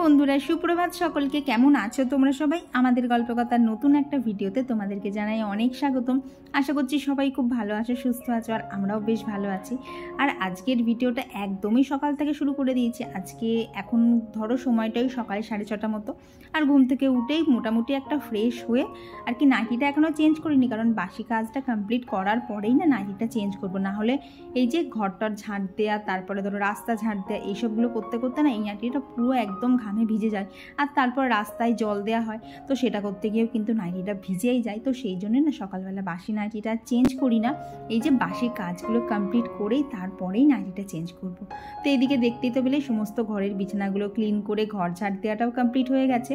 বন্ধুরা সুপ্রভাত সকলকে, কেমন আছো তোমরা সবাই? আমাদের গল্পকথার নতুন একটা ভিডিওতে তোমাদেরকে জানাই অনেক স্বাগতম। আশা করছি সবাই খুব ভালো আছো, সুস্থ আছো, আর আমরাও বেশ ভালো আছি। আর আজকের ভিডিওটা একদমই সকাল থেকে শুরু করে দিয়েছি। আজকে এখন ধরো সময়টাই সকালে 6:30 মতো, আর ঘুম থেকে উঠেই মোটামুটি একটা ফ্রেশ হয়ে আর কি নাইটিটা এখনও চেঞ্জ করিনি, কারণ বাসি কাজটা কমপ্লিট করার পরেই না নাইটিটা চেঞ্জ করবো। না হলে এই যে ঘরটার ঝাঁট দেওয়া, তারপরে ধরো রাস্তা ঝাঁট দেওয়া, এইসবগুলো করতে করতে না এই নাইটিটা পুরো একদম ঘামে ভিজে যায়। আর তারপর রাস্তায় জল দেওয়া হয়, তো সেটা করতে গিয়েও কিন্তু নাইটিটা ভিজেই যায়। তো সেই জন্য না সকালবেলা বাসি নাইটিটা চেঞ্জ করি না, এই যে বাসি কাজগুলো কমপ্লিট করেই তারপরেই নাইটিটা চেঞ্জ করব। তো এইদিকে দেখতেই তো পেলে সমস্ত ঘরের বিছানাগুলো ক্লিন করে ঘর ঝাড় দেওয়াটাও কমপ্লিট হয়ে গেছে।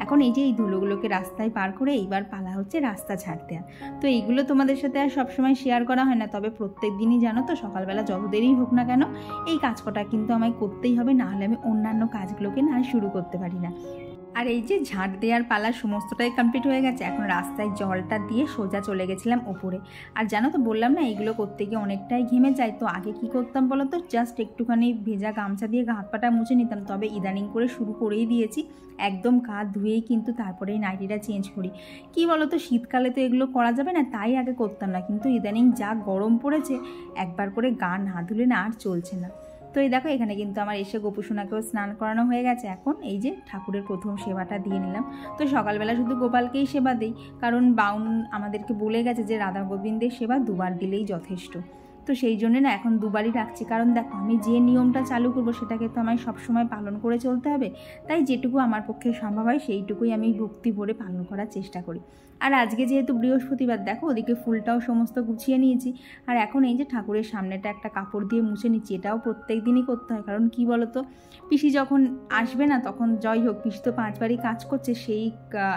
এখন এই যে এই ধুলোগুলোকে রাস্তায় পার করে এইবার পালা হচ্ছে রাস্তা ঝাড় দেওয়া। তো এইগুলো তোমাদের সাথে আর সবসময় শেয়ার করা হয় না, তবে প্রত্যেক দিনই জানো তো সকালবেলা যত দেরি হোক না কেন এই কাজ কটা কিন্তু আমায় করতেই হবে, না হলে আমি অন্যান্য কাজগুলোকে না শুরু করতে পারি না। আর এই যে ঝাঁট দেওয়ার পালা সমস্তটাই কমপ্লিট হয়ে গেছে। এখন রাস্তায় জলটা দিয়ে সোজা চলে গেছিলাম ওপরে। আর জানো তো বললাম না এইগুলো করতে গিয়ে অনেকটাই ঘেমে যায়। তো আগে কি করতাম বলো তো, জাস্ট একটুখানি ভেজা গামছা দিয়ে হাত পাটা মুছে নিতাম, তবে ইদানিং করে শুরু করেই দিয়েছি একদম গা ধুয়েই কিন্তু তারপরেই নাইটিটা চেঞ্জ করি। কি বলো তো, শীতকালে তো এগুলো করা যাবে না, তাই আগে করতাম না, কিন্তু ইদানিং যা গরম পড়েছে একবার করে গা না ধুলে না আর চলছে না। তো এই দেখো এখানে কিন্তু আমার এসে গোপুসোনাকেও স্নান করানো হয়ে গেছে। এখন এই যে ঠাকুরের প্রথম সেবাটা দিয়ে নিলাম। তো সকালবেলা শুধু গোপালকেই সেবা দিই, কারণ বাউন আমাদেরকে বলে গেছে যে রাধা গোবিন্দের সেবা দুবার দিলেই যথেষ্ট। তো সেই জন্য না এখন দুবারই রাখছি, কারণ দেখো আমি যে নিয়মটা চালু করবো সেটাকে তো আমায় সবসময় পালন করে চলতে হবে। তাই যেটুকু আমার পক্ষে সম্ভব হয় সেইটুকুই আমি ভক্তি ভরে পালন করার চেষ্টা করি। আর আজকে যেহেতু বৃহস্পতিবার, দেখো ওদিকে ফুলটাও সমস্ত গুছিয়ে নিয়েছি। আর এখন এই যে ঠাকুরের সামনেটা একটা কাপড় দিয়ে মুছে নিচ্ছি। এটাও প্রত্যেক দিনই করতে হয়, কারণ কি বলতো পিসি যখন আসবে না তখন যাই হোক, পিসি তো 5 বারই কাজ করছে, সেই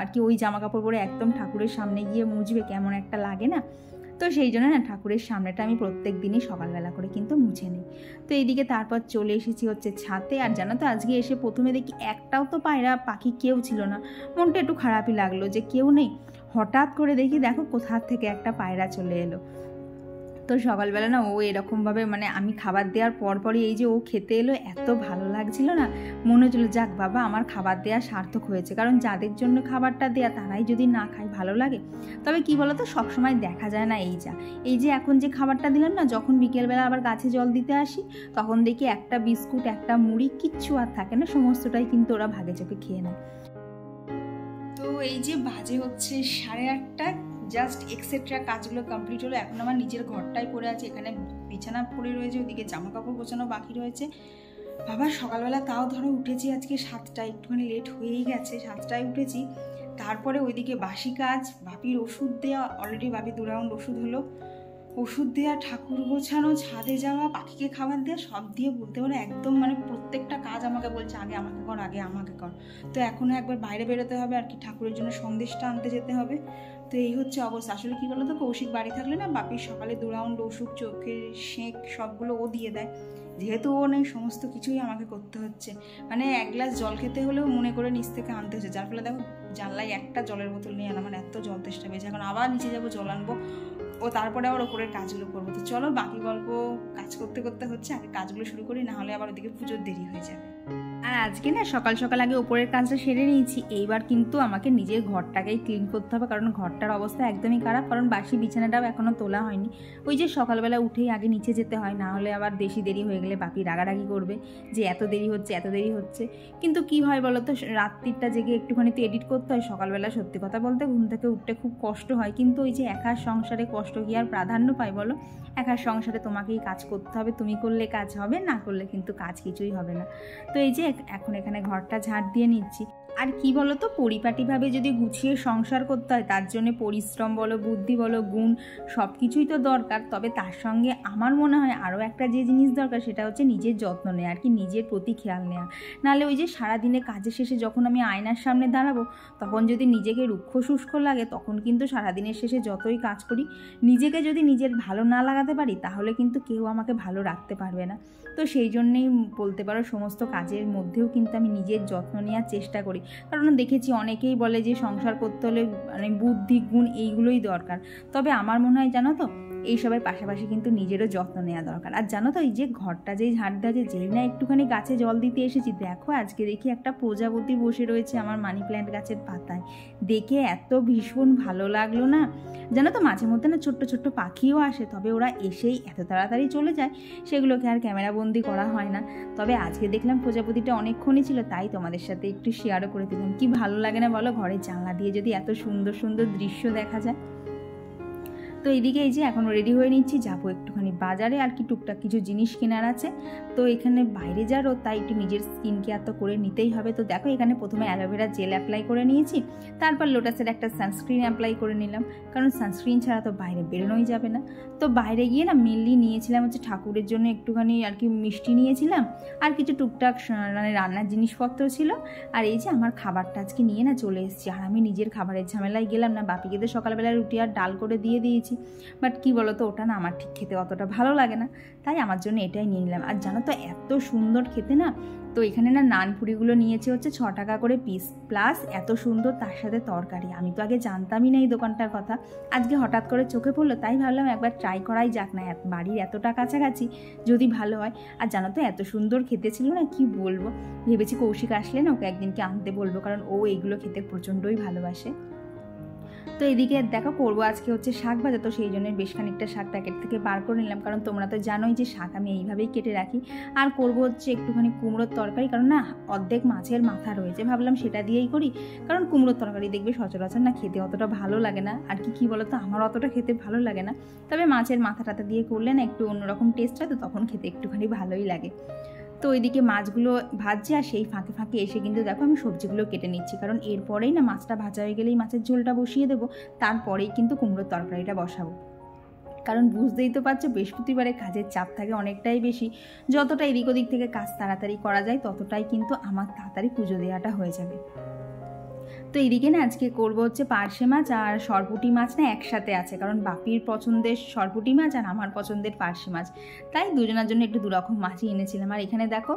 আর কি ওই জামা কাপড় পরে একদম ঠাকুরের সামনে গিয়ে মুছবে, কেমন একটা লাগে না। তো সেই জন্য না ঠাকুরের সামনেটা আমি প্রত্যেক দিনই সকালবেলা করে কিন্তু মুছে নিই। তো এইদিকে তারপর চলে এসেছি হচ্ছে ছাদে। আর জানো তো আজকে এসে প্রথমে দেখি একটাও তো পায়রা পাখি কেউ ছিল না। মনটা একটু খারাপই লাগলো যে কেউ নেই। হঠাৎ করে দেখি দেখো কোথা থেকে একটা পায়রা চলে এলো। তো সকালবেলা না ও এরকমভাবে মানে আমি খাবার দেওয়ার পরপরই এই যে ও খেতে এলো, এত ভালো লাগছিল না, মনে হচ্ছিল যাক বাবা আমার খাবার দেওয়া সার্থক হয়েছে। কারণ যাদের জন্য খাবারটা দেয়া তারাই যদি না খায় ভালো লাগে। তবে কি বলো তো সবসময় দেখা যায় না এই যে এখন যে খাবারটা দিলাম না, যখন বিকেলবেলা আবার গাছে জল দিতে আসি তখন দেখি একটা বিস্কুট একটা মুড়ি কিচ্ছু আর থাকে না, সমস্তটাই কিন্তু ওরা ভাগে চোখে খেয়ে নেয়। তো এই যে বাজে হচ্ছে 8:30, জাস্ট এক্সেট্রা কাজগুলো কমপ্লিট হলো। এখন আমার নিজের ঘরটাই পড়ে আছে, এখানে বিছানা পড়ে রয়েছে, ওদিকে জামা কাপড় গোছানো বাকি রয়েছে। বাবা সকালবেলা তাও ধরো উঠেছি আজকে 7টায়, একটুখানি লেট হয়েই গেছে, 7টায় উঠেছি। তারপরে ওইদিকে বাসি কাজ, বাপির ওষুধ দেওয়া, অলরেডি বাপি 2 রাউন্ড ওষুধ হলো, ওষুধ দেওয়া, ঠাকুর গোছানো, ছাদে যাওয়া, পাখিকে খাবার দেওয়া, সব দিয়ে বলতে পারো একদম মানে প্রত্যেকটা কাজ আমাকে বলছে আগে আমাকে কর, আগে আমাকে কর। তো এখনও একবার বাইরে বেরোতে হবে আর কি, ঠাকুরের জন্য সন্দেশটা আনতে যেতে হবে। তো এই হচ্ছে অবস্থা। আসলে কী বলো তো, কৌশিক বাড়ি থাকলে না বাপির সকালে 2 রাউন্ড ওষুধ, চোখের সেঁক সবগুলো ও দিয়ে দেয়। যেহেতু ও নেই সমস্ত কিছুই আমাকে করতে হচ্ছে, মানে 1 গ্লাস জল খেতে হলেও মনে করে নিচ থেকে আনতে হচ্ছে। যার ফলে দেখো জানলায় একটা জলের বোতল নিয়ে আনা, মানে এত জল তেষ্টা পেয়েছে। এখন আবার নিচে যাবো জল আনবো, ও তারপরে আবার ওপরের কাজগুলো করবো। তো চলো বাকি গল্প কাজ করতে করতে হচ্ছে, আগে কাজগুলো শুরু করি, না হলে আবার ওদিকে পুজোর দেরি হয়ে যাবে। আর আজকে না সকাল সকাল আগে ওপরের কাজটা সেরে নিয়েছি। এইবার কিন্তু আমাকে নিজের ঘরটাকেই ক্লিন করতে হবে, কারণ ঘরটার অবস্থা একদমই খারাপ। কারণ বাসি বিছানাটাও এখনও তোলা হয়নি, ওই যে সকালবেলা উঠেই আগে নিচে যেতে হয়, না হলে আবার বেশি দেরি হয়ে গেলে বাপি রাগারাগি করবে যে এত দেরি হচ্ছে এত দেরি হচ্ছে। কিন্তু কি হয় বলো তো, রাত্রিটা জেগে একটুখানি তো এডিট করতে হয়। সকালবেলা সত্যি কথা বলতে ঘুম থেকে উঠতে খুব কষ্ট হয়, কিন্তু ওই যে একার সংসারে কষ্ট কি আর প্রাধান্য পায় বলো? একার সংসারে তোমাকেই কাজ করতে হবে, তুমি করলে কাজ হবে, না করলে কিন্তু কাজ কিছুই হবে না। তো এই যে এখন এখানে ঘরটা ঝাড় দিয়ে নিচ্ছি। আর কি বলো তো, পরিপাটিভাবে যদি গুছিয়ে সংসার করতে হয় তার জন্য পরিশ্রম বলো, বুদ্ধি বলো, গুণ সব কিছুই তো দরকার। তবে তার সঙ্গে আমার মনে হয় আরও একটা যে জিনিস দরকার সেটা হচ্ছে নিজের যত্ন নেওয়া, আর কি নিজের প্রতি খেয়াল নেওয়া। নাহলে ওই যে সারাদিনে কাজের শেষে যখন আমি আয়নার সামনে দাঁড়াবো তখন যদি নিজেকে রুক্ষ শুষ্ক লাগে, তখন কিন্তু সারাদিনের শেষে যতই কাজ করি নিজেকে যদি নিজের ভালো না লাগাতে পারি তাহলে কিন্তু কেউ আমাকে ভালো রাখতে পারবে না। তো সেই জন্যেই বলতে পারো সমস্ত কাজের মধ্যেও কিন্তু আমি নিজের যত্ন নেওয়ার চেষ্টা করি। কারণ দেখেছি অনেকেই বলে যে সংসার করতে হলে মানে বুদ্ধি গুণ এইগুলোই দরকার। তবে আমার মনে হয় জানো তো এইসবের পাশাপাশি কিন্তু নিজেরও যত্ন নেওয়া দরকার। আর জানো তো এই যে ঘরটা যেই ঝাড় দেওয়া, যেই না একটুখানি গাছে জল দিতে এসেছি, দেখো আজকে দেখি একটা প্রজাপতি বসে রয়েছে আমার মানি প্ল্যান্ট গাছের পাতায়। দেখে এত ভীষণ ভালো লাগলো না। জানো তো মাঝে মধ্যে না ছোট্ট ছোট্ট পাখিও আসে, তবে ওরা এসেই এত তাড়াতাড়ি চলে যায়, সেগুলোকে আর ক্যামেরাবন্দি করা হয় না। তবে আজকে দেখলাম প্রজাপতিটা অনেকক্ষণই ছিল, তাই তোমাদের সাথে একটু শেয়ারও করে দিলাম। কি ভালো লাগে না বলো, ঘরের জানলা দিয়ে যদি এত সুন্দর সুন্দর দৃশ্য দেখা যায়। তো এইদিকে এই যে এখন রেডি হয়ে নিচ্ছি, যাবো একটুখানি বাজারে, আর কি টুকটাক কিছু জিনিস কেনার আছে। তো এখানে বাইরে যারও, তাই একটু নিজের স্কিন কেয়ার তো করে নিতেই হবে। তো দেখো এখানে প্রথমে অ্যালোভেরা জেল অ্যাপ্লাই করে নিয়েছি, তারপর লোটাসের একটা সানস্ক্রিন অ্যাপ্লাই করে নিলাম, কারণ সানস্ক্রিন ছাড়া তো বাইরে বেরোনোই যাবে না। তো বাইরে গিয়ে না মেনলি নিয়েছিলাম হচ্ছে ঠাকুরের জন্য একটুখানি আর কি মিষ্টি নিয়েছিলাম, আর কিছু টুকটাক মানে রান্নার জিনিসপত্র ছিল। আর এই যে আমার খাবারটা আজকে নিয়ে না চলে এসেছি, আর আমি নিজের খাবারের ঝামেলায় গেলাম না। বাপিকে তো সকালবেলা রুটি আর ডাল করে দিয়ে দিয়েছি, বাট কী বলো তো, ওটা না আমার ঠিক খেতে অতটা ভালো লাগে না, তাই আমার জন্য এটাই নিয়ে নিলাম। আর জানো তো এত সুন্দর খেতে না। তো এখানে না নানপুরিগুলো নিয়েছে হচ্ছে 6 টাকা করে পিস, প্লাস এত সুন্দর তার সাথে তরকারি। আমি তো আগে জানতামই না এই দোকানটার কথা, আজকে হঠাৎ করে চোখে পড়লো, তাই ভাবলাম একবার ট্রাই করাই যাক না, বাড়ির এতটা কাছাকাছি যদি ভালো হয়। আর জানো তো এত সুন্দর খেতে ছিল না, কি বলবো। ভেবেছি কৌশিক আসলে না ওকে একদিনকে আনতে বলবো, কারণ ও এইগুলো খেতে প্রচণ্ডই ভালোবাসে। তো এদিকে দেখো করবো আজকে হচ্ছে শাক ভাজা, তো সেই জন্য বেশ খানিকটা শাক প্যাকেট থেকে বার করে নিলাম, কারণ তোমরা তো জানোই যে শাক আমি এইভাবেই কেটে রাখি। আর করবো হচ্ছে একটুখানি কুমড়োর তরকারি, কারণ না অর্ধেক মাছের মাথা রয়েছে, ভাবলাম সেটা দিয়েই করি। কারণ কুমড়োর তরকারি দেখবে সচরাচর না খেতে অতটা ভালো লাগে না, আর কি বলতো আমার অতটা খেতে ভালো লাগে না। তবে মাছের মাথাটাতে দিয়ে করলে না একটু অন্যরকম টেস্ট হয়, তো তখন খেতে একটুখানি ভালোই লাগে। তো ওইদিকে মাছগুলো ভাজছে, আর সেই ফাঁকে ফাঁকে এসে কিন্তু দেখো আমি সবজিগুলো কেটে নিচ্ছি, কারণ এরপরেই না মাছটা ভাজা হয়ে গেলেই মাছের ঝোলটা বসিয়ে দেবো, তারপরেই কিন্তু কুমড়োর তরকারিটা বসাবো। কারণ বুঝতেই তো পারছো বৃহস্পতিবারে কাজের চাপ থাকে অনেকটাই বেশি, যতটা এদিক ওদিক থেকে কাজ তাড়াতাড়ি করা যায় ততটাই কিন্তু আমার তাড়াতাড়ি পুজো দেওয়াটা হয়ে যাবে। তো এদিকে না আজকে করবো হচ্ছে পার্শে মাছ আর সরপুঁটি মাছ না একসাথে আছে, কারণ বাপির পছন্দের সরপুঁটি মাছ আর আমার পছন্দের পার্শে মাছ, তাই দুজনের জন্য একটু দুরকম মাছই এনেছিলাম। আর এখানে দেখো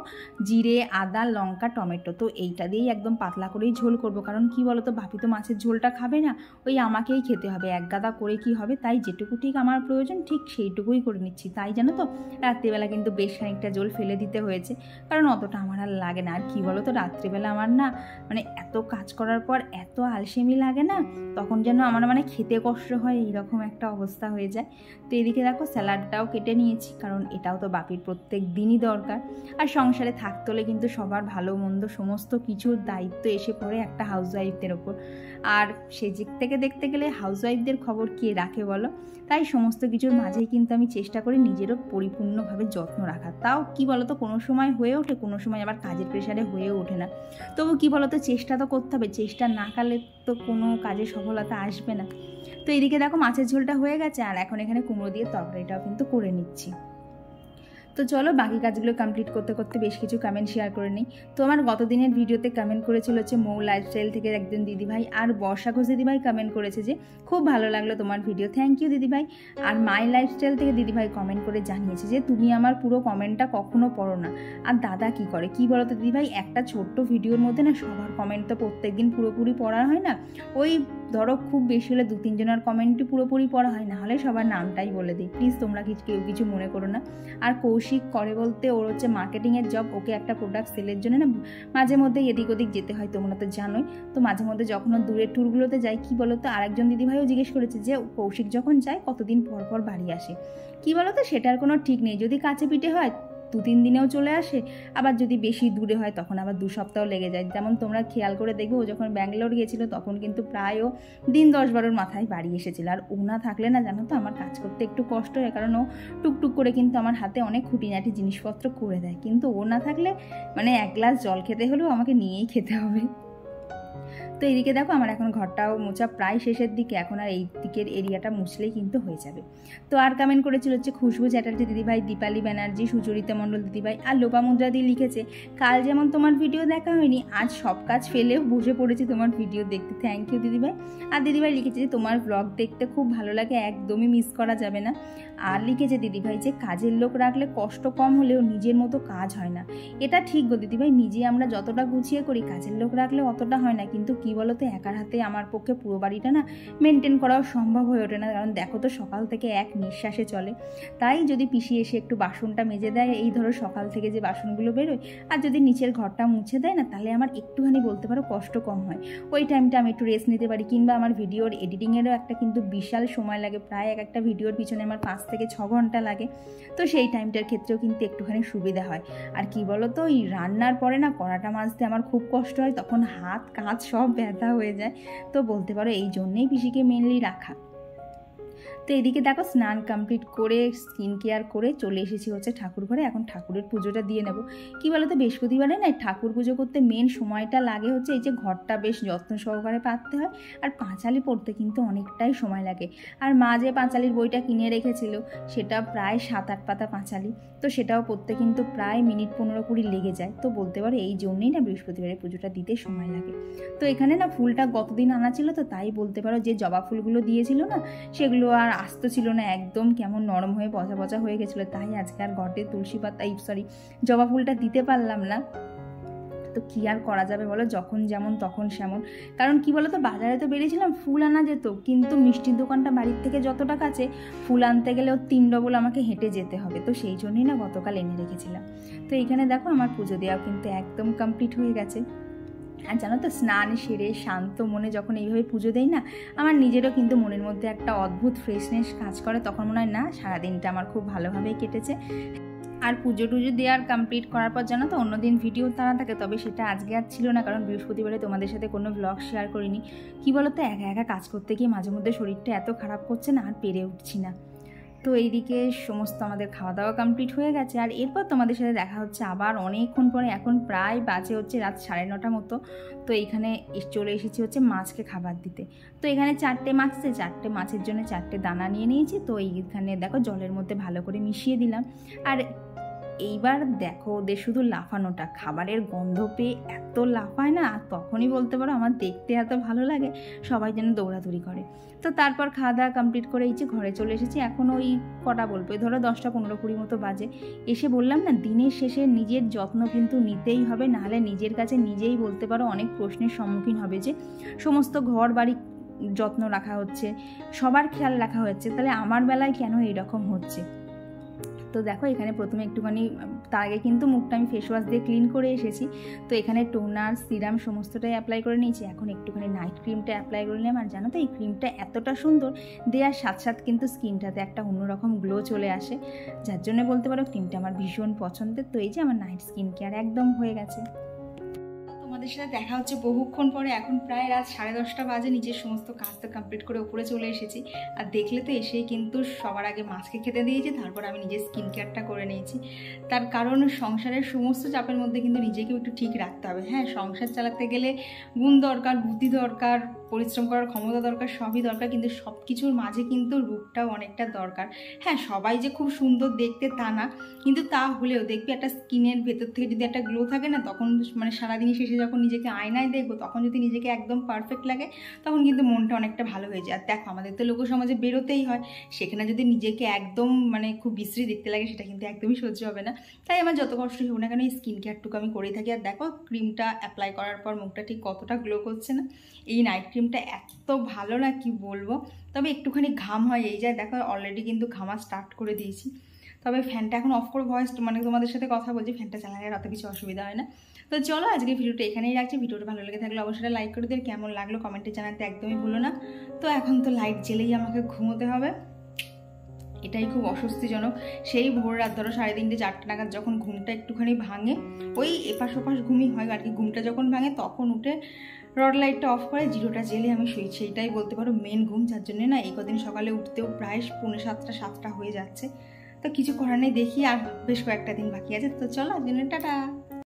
জিরে, আদা, লঙ্কা, টমেটো, তো এইটা দিয়েই একদম পাতলা করেই ঝোল করব, কারণ কি বলতো বাপি তো মাছের ঝোলটা খাবে না, ওই আমাকেই খেতে হবে, এক গাদা করে কি হবে, তাই যেটুকু ঠিক আমার প্রয়োজন ঠিক সেইটুকুই করে নিচ্ছি। তাই জানো তো রাত্রিবেলা কিন্তু বেশ খানিকটা ঝোল ফেলে দিতে হয়েছে, কারণ অতটা আমার আর লাগে না। আর কি বলতো রাত্রিবেলা আমার না মানে এত কাজ করার পর এত আলসেমি লাগে না, তখন যেন আমার মানে খেতে কষ্ট হয়, এইরকম একটা অবস্থা হয়ে যায়। তো এদিকে দেখো স্যালাডটাও কেটে নিয়েছি, কারণ এটাও তো বাপির প্রত্যেক দিনই দরকার। আর সংসারে থাকতে হলে কিন্তু সবার ভালো মন্দ সমস্ত কিছুর দায়িত্ব এসে পড়ে একটা হাউসওয়াইফদের ওপর, আর সেদিক থেকে দেখতে গেলে হাউসওয়াইফদের খবর কে রাখে বলো। তাই সমস্ত কিছুর মাঝেই কিন্তু আমি চেষ্টা করি নিজেরও পরিপূর্ণভাবে যত্ন রাখার। তাও কি বলতো কোনো সময় হয়ে ওঠে, কোনো সময় আবার কাজের প্রেশারে হয়েও ওঠে না। তবু কি বলতো চেষ্টা তো করতে হবে, চেষ্টা না করলে তো কোনো কাজে সফলতা আসবে না। তো এদিকে দেখো মাছের ঝোলটা হয়ে গেছে, আর এখন এখানে কুমড়ো দিয়ে তরকারিটাও কিন্তু করে নিচ্ছি। তো চলো বাকি কাজগুলো কমপ্লিট করতে করতে বেশ কিছু কমেন্ট শেয়ার করে নিই। তো আমার গত দিনের ভিডিওতে কমেন্ট করেছিল হচ্ছে মৌ লাইফস্টাইল থেকে একজন দিদিভাই, আর বর্ষা ঘোষ দিদিভাই কমেন্ট করেছে যে খুব ভালো লাগলো তোমার ভিডিও, থ্যাংক ইউ দিদিভাই। আর মাই লাইফস্টাইল থেকে দিদিভাই কমেন্ট করে জানিয়েছে যে তুমি আমার পুরো কমেন্টটা কখনো পড়ো না, আর দাদা কি করে। কি বলো তো দিদিভাই, একটা ছোট্ট ভিডিওর মধ্যে না সবার কমেন্ট তো প্রত্যেকদিন পুরোপুরি পড়া হয় না, ওই ধরো খুব বেশি হলে 2-3 জনের কমেন্টই পুরোপুরি পড়া হয়, না হলে সবার নামটাই বলে দিই, প্লিজ তোমরা কেউ কিছু মনে করো না। আর কৌশিক করে বলতে ওর হচ্ছে মার্কেটিংয়ের জব, ওকে একটা প্রোডাক্ট সেলের জন্য না মাঝে মধ্যে এদিক ওদিক যেতে হয়, তোমরা তো জানোই। তো মাঝে মধ্যে যখন দূরের ট্যুরগুলোতে যাই, কি বলো তো আরেকজন দিদিভাইও জিজ্ঞেস করেছে যে কৌশিক যখন যায় কতদিন পর পর বাড়ি আসে। কি বলো তো সেটার কোনো ঠিক নেই, যদি কাছে পিঠে হয় 2-3 দিনেও চলে আসে, আবার যদি বেশি দূরে হয় তখন আবার 2 সপ্তাহ লেগে যায়। যেমন তোমরা খেয়াল করে দেখবে ও যখন ব্যাঙ্গালোর গিয়েছিল তখন কিন্তু প্রায় ও দিন 10-12 মাথায় বাড়ি এসেছিল। আর ও না থাকলে না জানো তো আমার কাজ করতে একটু কষ্ট হয়, কারণ ও টুকটুক করে কিন্তু আমার হাতে অনেক খুঁটিনাটি জিনিসপত্র করে দেয়, কিন্তু ও না থাকলে মানে 1 গ্লাস জল খেতে হলেও আমাকে নিয়েই খেতে হবে। তো এইদিকে দেখো আমার এখন ঘরটাও মোছা প্রায় শেষের দিকে, এখন আর এই দিকের এরিয়াটা মুছলেই কিন্তু হয়ে যাবে। তো আর কমেন্ট করেছিল হচ্ছে খুশবু চ্যাটার্জি দিদিভাই, দীপালি ব্যানার্জি, সুচরিতা মণ্ডল দিদিভাই, আর লোপামুদ্রা দি লিখেছে কাল যেমন তোমার ভিডিও দেখা হয়নি, আজ সব কাজ ফেলেও বসে পড়েছি তোমার ভিডিও দেখতে, থ্যাংক ইউ দিদিভাই। আর দিদিভাই লিখেছে যে তোমার ব্লগ দেখতে খুব ভালো লাগে, একদমই মিস করা যাবে না। আর লিখেছে দিদিভাই যে কাজের লোক রাখলে কষ্ট কম হলেও নিজের মতো কাজ হয় না। এটা ঠিক গো দিদিভাই, নিজে আমরা যতটা গুছিয়ে করি কাজের লোক রাখলে অতটা হয় না, কিন্তু কী বলো তো, একার হাতে আমার পক্ষে পুরো বাড়িটা না মেনটেন করাও সম্ভব হয়ে ওঠে না, কারণ দেখো তো সকাল থেকে এক নিঃশ্বাসে চলে। তাই যদি পিসি এসে একটু বাসনটা মেজে দেয়, এই ধরো সকাল থেকে যে বাসনগুলো বেরোয়, আর যদি নিচের ঘরটা মুছে দেয় না, তাহলে আমার একটুখানি বলতে পারো কষ্ট কম হয়। ওই টাইমটা আমি একটু রেস্ট নিতে পারি। কিংবা আমার ভিডিওর এডিটিংয়েরও একটা কিন্তু বিশাল সময় লাগে, প্রায় একটা ভিডিওর পিছনে আমার 5 থেকে 6 ঘন্টা লাগে। তো সেই টাইমটার ক্ষেত্রেও কিন্তু একটুখানি সুবিধা হয়। আর কি বলো তো, এই রান্নার পরে না কড়াটা মাজতে আমার খুব কষ্ট হয়, তখন হাত কাঁধ সব ব্যথা হয়ে যায়। তো বলতে পারো এই জন্যেই পিসিকে মেনলি রাখা। তো এদিকে দেখো স্নান কমপ্লিট করে স্কিন কেয়ার করে চলে এসেছি হচ্ছে ঠাকুর ঘরে। এখন ঠাকুরের পুজোটা দিয়ে নেব। কি বলো তো, বৃহস্পতিবারে না ঠাকুর পুজো করতে মেন সময়টা লাগে হচ্ছে এই যে ঘরটা বেশ যত্ন সহকারে পাততে হয়, আর পাঁচালি পড়তে কিন্তু অনেকটাই সময় লাগে। আর মা যে পাঁচালির বইটা কিনে রেখেছিল সেটা প্রায় 7-8 পাতা পাঁচালি, তো সেটাও পড়তে কিন্তু প্রায় মিনিট 15-20 লেগে যায়। তো বলতে পারো এই জন্যই না বৃহস্পতিবারে পুজোটা দিতে সময় লাগে। তো এখানে না ফুলটা গতদিন আনা ছিল, তো তাই বলতে পারো যে জবা ফুলগুলো দিয়েছিল না, সেগুলো আর আস্ত ছিল না, একদম কেমন নরম হয়ে পচা পচা হয়ে গেছিলো। তাই আজকে আর ঘটে তুলসী পাতা জবা ফুলটা দিতে পারলাম না। তো কি আর করা যাবে বলো, যখন যেমন তখন সেমন। কারণ কি বলো তো, বাজারে তো বেরিয়েছিলাম ফুল আনা যেত, কিন্তু মিষ্টির দোকানটা বাড়ির থেকে যতটা কাছে, ফুল আনতে গেলেও 3 ডবল আমাকে হেঁটে যেতে হবে। তো সেই জন্যই না গতকাল এনে রেখেছিলাম। তো এইখানে দেখো আমার পুজো দেওয়া কিন্তু একদম কমপ্লিট হয়ে গেছে। আর জানো তো, স্নান সেরে শান্ত মনে যখন এইভাবে পুজো দেই না, আমার নিজেরও কিন্তু মনের মধ্যে একটা অদ্ভুত ফ্রেশনেস কাজ করে। তখন মনে হয় না সারাদিনটা আমার খুব ভালোভাবেই কেটেছে। আর পুজো টুজো দেওয়ার কমপ্লিট করার পর জানো তো অন্যদিন ভিডিও তারা থাকে, তবে সেটা আজকে আর ছিল না, কারণ বৃহস্পতিবারে তোমাদের সাথে কোনো ব্লগ শেয়ার করিনি। কি বলো তো, একা একা কাজ করতে গিয়ে মাঝে মধ্যে শরীরটা এত খারাপ করছে না, আর পেরে উঠছি না। তো এইদিকে সমস্ত আমাদের খাওয়া দাওয়া কমপ্লিট হয়ে গেছে। আর এরপর তোমাদের সাথে দেখা হচ্ছে আবার অনেকক্ষণ পরে। এখন প্রায় বাজে হচ্ছে রাত 9:30 মতো। তো এইখানে চলে এসেছি হচ্ছে মাছকে খাবার দিতে। তো এখানে 4টে মাছ আছে, 4টে মাছের জন্য 4টে দানা নিয়ে নিয়েছি। তো এইখানে দেখো জলের মধ্যে ভালো করে মিশিয়ে দিলাম। আর এইবার দেখো ওদের শুধু লাফানোটা, খাবারের গন্ধ পেয়ে এত লাফায় না, তখনই বলতে পারো আমার দেখতে এত ভালো লাগে, সবাই যেন দৌড়াদৌড়ি করে। তো তারপর খাওয়া দাওয়া কমপ্লিট করে এই যে ঘরে চলে এসেছি। এখন ওই কটা বলবো, ধরো 10টা 15-20 মতো বাজে। এসে বললাম না, দিনের শেষে নিজের যত্ন কিন্তু নিতেই হবে, নাহলে নিজের কাছে নিজেই বলতে পারো অনেক প্রশ্নের সম্মুখীন হবে, যে সমস্ত ঘর বাড়ি যত্ন রাখা হচ্ছে, সবার খেয়াল রাখা হচ্ছে, তাহলে আমার বেলায় কেন এইরকম হচ্ছে। তো দেখো এখানে প্রথমে একটুখানি, তার আগে কিন্তু মুখটা আমি ফেস ওয়াশ দিয়ে ক্লিন করে এসেছি। তো এখানে টোনার সিরাম সমস্তটাই অ্যাপ্লাই করে নিয়েছি। এখন একটুখানি নাইট ক্রিমটা অ্যাপ্লাই করে নিলাম। আর জানো তো এই ক্রিমটা এতটা সুন্দর, দেওয়ার সাথে সাথে কিন্তু স্কিনটাতে একটা অন্যরকম গ্লো চলে আসে, যার জন্য বলতে পারো ক্রিমটা আমার ভীষণ পছন্দের। তো এই যে আমার নাইট স্কিন কেয়ার একদম হয়ে গেছে। তোমাদের সাথে দেখা হচ্ছে বহুক্ষণ পরে। এখন প্রায় রাত 10:30 বাজে। নিজের সমস্ত কাজ তো কমপ্লিট করে উপরে চলে এসেছি। আর দেখলে তো এসেই কিন্তু সবার আগে মাছকে খেতে দিয়েছি, তারপর আমি নিজের স্কিন কেয়ারটা করে নিয়েছি। তার কারণ সংসারের সমস্ত চাপের মধ্যে কিন্তু নিজেকেও একটু ঠিক রাখতে হবে। হ্যাঁ, সংসার চালাতে গেলে গুণ দরকার, বুদ্ধি দরকার, পরিশ্রম করার ক্ষমতা দরকার, সবই দরকার, কিন্তু সব কিছুর মাঝে কিন্তু রূপটাও অনেকটা দরকার। হ্যাঁ, সবাই যে খুব সুন্দর দেখতে তা না, কিন্তু তা হলেও দেখবি একটা স্কিনের ভেতর থেকে যদি একটা গ্লো থাকে না, তখন মানে সারাদিন শেষে যখন নিজেকে আয়নায় দেখবো, তখন যদি নিজেকে একদম পারফেক্ট লাগে, তখন কিন্তু মনটা অনেকটা ভালো হয়ে যায়। আর দেখো আমাদের তো লোক সমাজে বেরোতেই হয়, সেখানে যদি নিজেকে একদম মানে খুব বিশ্রী দেখতে লাগে, সেটা কিন্তু একদমই সহ্য হবে না। তাই আমার যত কষ্টই হোক না কেন এই স্কিন কেয়ারটুকু আমি করেই থাকি। আর দেখো ক্রিমটা অ্যাপ্লাই করার পর মুখটা ঠিক কতটা গ্লো করছে না। এই নাইট ক্রিমটা এত ভালো না কি বলবো, তবে একটুখানি ঘাম হয় এই যায়। দেখো অলরেডি কিন্তু ঘামা স্টার্ট করে দিয়েছি। তবে ফ্যানটা এখন অফ করে ভয়েস মানে তোমাদের সাথে কথা বলছি, ফ্যানটা চালালে অত কিছু অসুবিধা হয় না। তো চলো আজকে ভিডিওটা এখানেই রাখছি। ভিডিওটা ভালো লেগে থাকলে অবশ্যই লাইক করে দিও, কেমন লাগলো কমেন্টে জানাতে একদমই ভুলো না। তো এখন তো লাইট জ্বেলেই আমাকে ঘুমোতে হবে, এটাই খুব অস্বস্তিজনক। সেই ভোর রাত ধরো 3:30 4টা নাগাদ যখন ঘুমটা একটুখানি ভাঙে, ওই এপাশ ওপাশ ঘুমই হয় আর কি, ঘুমটা যখন ভাঙে তখন উঠে রড লাইটটা অফ করে জিরোটা জেলে আমি শুই। সেইটাই বলতে পারো মেন ঘুম, যার জন্য না এই কদিন সকালে উঠতেও প্রায় 6:45 7টা হয়ে যাচ্ছে। তো কিছু করার নেই, দেখি আর বেশ কয়েকটা দিন বাকি আছে। তো চলো আজকে টাটা।